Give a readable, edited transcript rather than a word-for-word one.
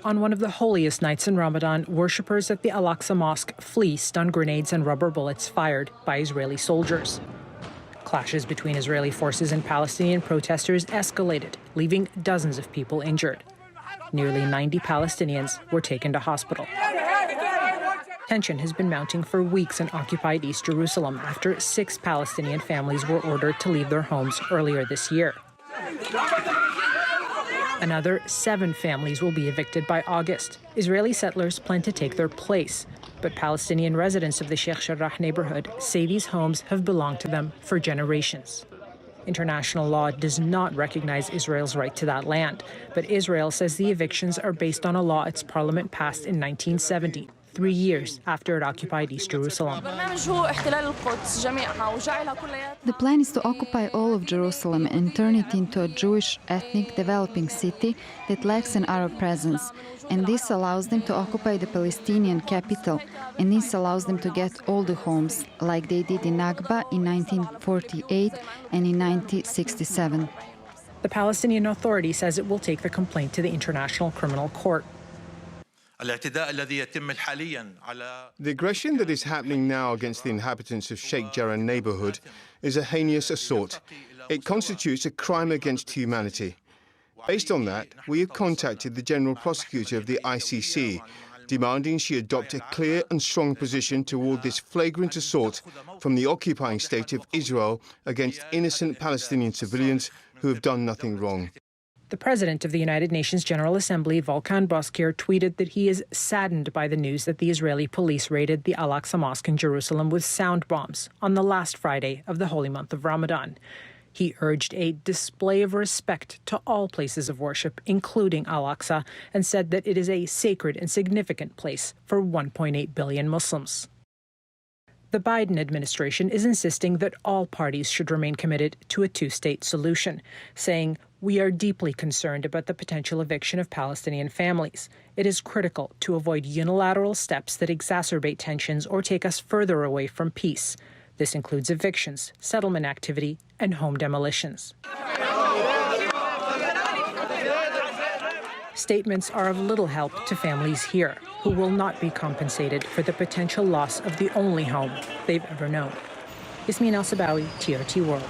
On one of the holiest nights in Ramadan, worshippers at the Aqsa mosque flee stun grenades and rubber bullets fired by Israeli soldiers. Clashes between Israeli forces and Palestinian protesters escalated, leaving dozens of people injured. Nearly 90 Palestinians were taken to hospital. Tension has been mounting for weeks in occupied East Jerusalem after 6 Palestinian families were ordered to leave their homes earlier this year. Another 7 families will be evicted by August. Israeli settlers plan to take their place, but Palestinian residents of the Sheikh Jarrah neighborhood say these homes have belonged to them for generations. International law does not recognize Israel's right to that land, but Israel says the evictions are based on a law its parliament passed in 1970, 3 years after it occupied East Jerusalem. The plan is to occupy all of Jerusalem and turn it into a Jewish ethnic developing city that lacks an Arab presence. And this allows them to occupy the Palestinian capital. And this allows them to get all the homes, like they did in Nakba in 1948 and in 1967. The Palestinian Authority says it will take the complaint to the International Criminal Court. The aggression that is happening now against the inhabitants of Sheikh Jarrah neighborhood is a heinous assault. It constitutes a crime against humanity. Based on that, we have contacted the General Prosecutor of the ICC, demanding she adopt a clear and strong position toward this flagrant assault from the occupying state of Israel against innocent Palestinian civilians who have done nothing wrong. The president of the United Nations General Assembly, Volkan Bozkır, tweeted that he is saddened by the news that the Israeli police raided the Al-Aqsa Mosque in Jerusalem with sound bombs on the last Friday of the holy month of Ramadan. He urged a display of respect to all places of worship, including Al-Aqsa, and said that it is a sacred and significant place for 1.8 billion Muslims. The Biden administration is insisting that all parties should remain committed to a two-state solution, saying, "We are deeply concerned about the potential eviction of Palestinian families. It is critical to avoid unilateral steps that exacerbate tensions or take us further away from peace. This includes evictions, settlement activity, and home demolitions." Statements are of little help to families here, who will not be compensated for the potential loss of the only home they've ever known. Yasmine El-Sabawi, TRT World.